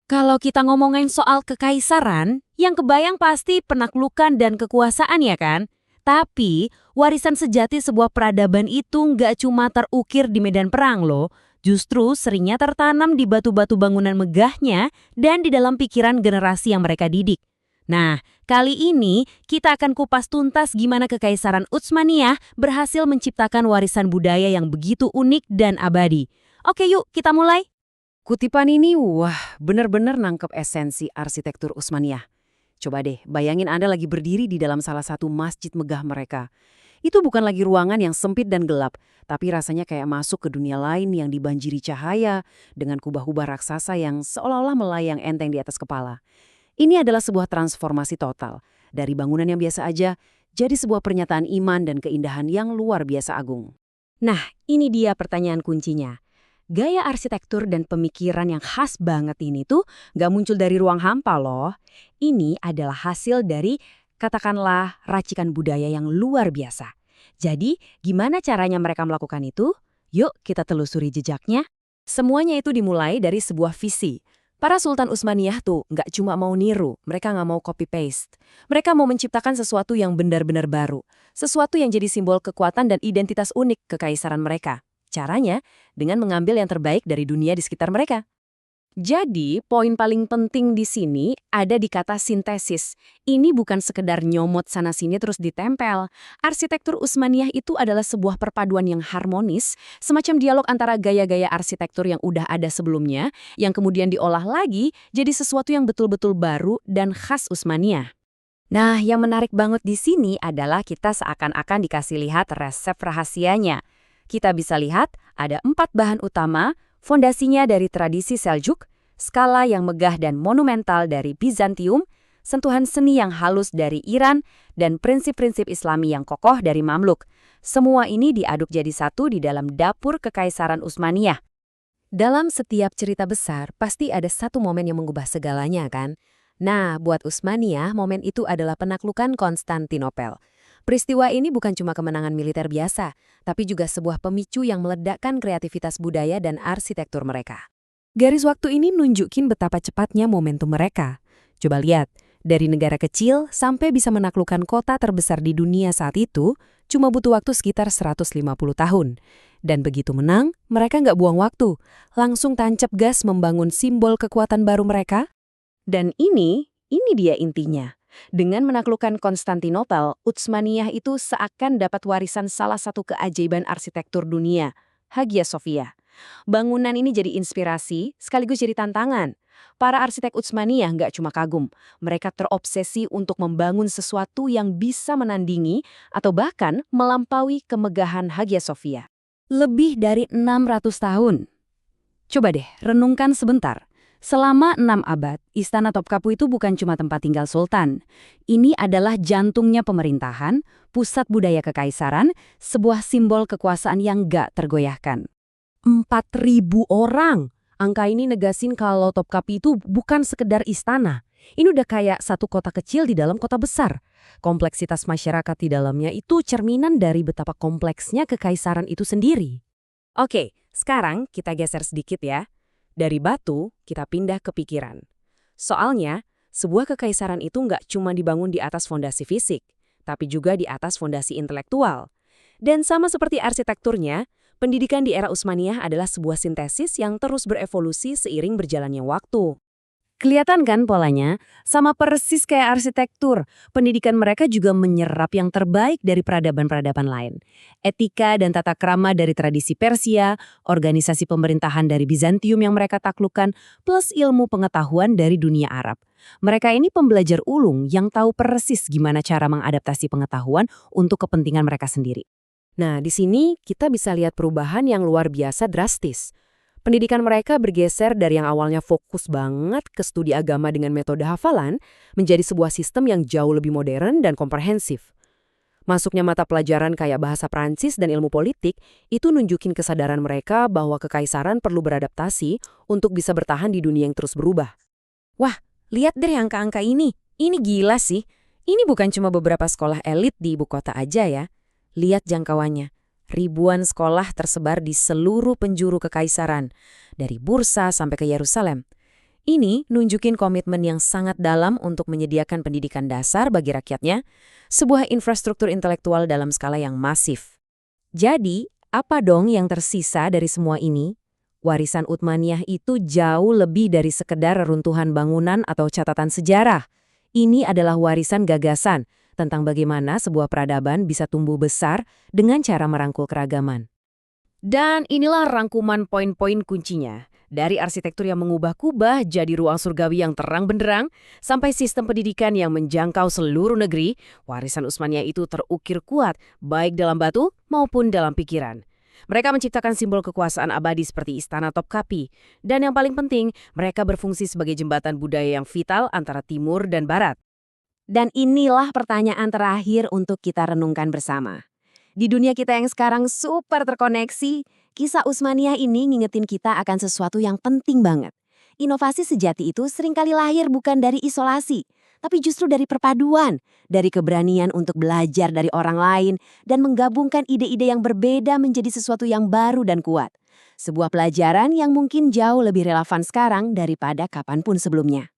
Kalau kita ngomongin soal kekaisaran, yang kebayang pasti penaklukan dan kekuasaan ya kan? Tapi, warisan sejati sebuah peradaban itu nggak cuma terukir di medan perang loh. Justru seringnya tertanam di batu-batu bangunan megahnya dan di dalam pikiran generasi yang mereka didik. Nah, kali ini kita akan kupas tuntas gimana Kekaisaran Utsmaniyah berhasil menciptakan warisan budaya yang begitu unik dan abadi. Oke yuk, kita mulai. Kutipan ini, wah, bener-bener nangkep esensi arsitektur Utsmaniyah. Coba deh, bayangin Anda lagi berdiri di dalam salah satu masjid megah mereka. Itu bukan lagi ruangan yang sempit dan gelap, tapi rasanya kayak masuk ke dunia lain yang dibanjiri cahaya dengan kubah-kubah raksasa yang seolah-olah melayang enteng di atas kepala. Ini adalah sebuah transformasi total. Dari bangunan yang biasa aja, jadi sebuah pernyataan iman dan keindahan yang luar biasa agung. Nah, ini dia pertanyaan kuncinya. Gaya arsitektur dan pemikiran yang khas banget ini tuh nggak muncul dari ruang hampa loh. Ini adalah hasil dari, katakanlah, racikan budaya yang luar biasa. Jadi, gimana caranya mereka melakukan itu? Yuk kita telusuri jejaknya. Semuanya itu dimulai dari sebuah visi. Para Sultan Utsmaniyah tuh nggak cuma mau niru, mereka nggak mau copy-paste. Mereka mau menciptakan sesuatu yang benar-benar baru. Sesuatu yang jadi simbol kekuatan dan identitas unik kekaisaran mereka. Caranya, dengan mengambil yang terbaik dari dunia di sekitar mereka. Jadi, poin paling penting di sini ada di kata sintesis. Ini bukan sekedar nyomot sana-sini terus ditempel. Arsitektur Utsmaniyah itu adalah sebuah perpaduan yang harmonis, semacam dialog antara gaya-gaya arsitektur yang udah ada sebelumnya, yang kemudian diolah lagi jadi sesuatu yang betul-betul baru dan khas Utsmaniyah. Nah, yang menarik banget di sini adalah kita seakan-akan dikasih lihat resep rahasianya. Kita bisa lihat ada 4 bahan utama, fondasinya dari tradisi Seljuk, skala yang megah dan monumental dari Bizantium, sentuhan seni yang halus dari Iran, dan prinsip-prinsip Islami yang kokoh dari Mamluk. Semua ini diaduk jadi satu di dalam dapur Kekaisaran Utsmaniyah. Dalam setiap cerita besar, pasti ada satu momen yang mengubah segalanya kan? Nah, buat Utsmaniyah, momen itu adalah penaklukan Konstantinopel. Peristiwa ini bukan cuma kemenangan militer biasa, tapi juga sebuah pemicu yang meledakkan kreativitas budaya dan arsitektur mereka. Garis waktu ini nunjukin betapa cepatnya momentum mereka. Coba lihat, dari negara kecil sampai bisa menaklukkan kota terbesar di dunia saat itu, cuma butuh waktu sekitar 150 tahun. Dan begitu menang, mereka nggak buang waktu, langsung tancap gas membangun simbol kekuatan baru mereka. Dan ini dia intinya. Dengan menaklukkan Konstantinopel, Utsmaniyah itu seakan dapat warisan salah satu keajaiban arsitektur dunia, Hagia Sophia. Bangunan ini jadi inspirasi, sekaligus jadi tantangan. Para arsitek Utsmaniyah nggak cuma kagum, mereka terobsesi untuk membangun sesuatu yang bisa menandingi atau bahkan melampaui kemegahan Hagia Sophia. Lebih dari 600 tahun. Coba deh, renungkan sebentar. Selama 6 abad, Istana Topkapi itu bukan cuma tempat tinggal sultan. Ini adalah jantungnya pemerintahan, pusat budaya kekaisaran, sebuah simbol kekuasaan yang gak tergoyahkan. 4.000 orang! Angka ini negasin kalau Topkapi itu bukan sekedar istana. Ini udah kayak satu kota kecil di dalam kota besar. Kompleksitas masyarakat di dalamnya itu cerminan dari betapa kompleksnya kekaisaran itu sendiri. Oke, sekarang kita geser sedikit ya. Dari batu, kita pindah ke pikiran. Soalnya, sebuah kekaisaran itu nggak cuma dibangun di atas fondasi fisik, tapi juga di atas fondasi intelektual. Dan sama seperti arsitekturnya, pendidikan di era Utsmaniyah adalah sebuah sintesis yang terus berevolusi seiring berjalannya waktu. Kelihatan kan polanya? Sama persis kayak arsitektur. Pendidikan mereka juga menyerap yang terbaik dari peradaban-peradaban lain. Etika dan tata krama dari tradisi Persia, organisasi pemerintahan dari Bizantium yang mereka taklukkan, plus ilmu pengetahuan dari dunia Arab. Mereka ini pembelajar ulung yang tahu persis gimana cara mengadaptasi pengetahuan untuk kepentingan mereka sendiri. Nah, di sini kita bisa lihat perubahan yang luar biasa drastis. Pendidikan mereka bergeser dari yang awalnya fokus banget ke studi agama dengan metode hafalan menjadi sebuah sistem yang jauh lebih modern dan komprehensif. Masuknya mata pelajaran kayak bahasa Prancis dan ilmu politik itu nunjukin kesadaran mereka bahwa kekaisaran perlu beradaptasi untuk bisa bertahan di dunia yang terus berubah. Wah, lihat deh angka-angka ini. Ini gila sih. Ini bukan cuma beberapa sekolah elit di ibu kota aja ya. Lihat jangkauannya. Ribuan sekolah tersebar di seluruh penjuru kekaisaran, dari Bursa sampai ke Yerusalem. Ini nunjukin komitmen yang sangat dalam untuk menyediakan pendidikan dasar bagi rakyatnya, sebuah infrastruktur intelektual dalam skala yang masif. Jadi, apa dong yang tersisa dari semua ini? Warisan Utsmaniyah itu jauh lebih dari sekedar reruntuhan bangunan atau catatan sejarah. Ini adalah warisan gagasan tentang bagaimana sebuah peradaban bisa tumbuh besar dengan cara merangkul keragaman. Dan inilah rangkuman poin-poin kuncinya. Dari arsitektur yang mengubah Kubah jadi ruang surgawi yang terang benderang, sampai sistem pendidikan yang menjangkau seluruh negeri, warisan Utsmaniyah itu terukir kuat, baik dalam batu maupun dalam pikiran. Mereka menciptakan simbol kekuasaan abadi seperti Istana Topkapi. Dan yang paling penting, mereka berfungsi sebagai jembatan budaya yang vital antara timur dan barat. Dan inilah pertanyaan terakhir untuk kita renungkan bersama. Di dunia kita yang sekarang super terkoneksi, kisah Utsmaniyah ini ngingetin kita akan sesuatu yang penting banget. Inovasi sejati itu seringkali lahir bukan dari isolasi, tapi justru dari perpaduan, dari keberanian untuk belajar dari orang lain, dan menggabungkan ide-ide yang berbeda menjadi sesuatu yang baru dan kuat. Sebuah pelajaran yang mungkin jauh lebih relevan sekarang daripada kapanpun sebelumnya.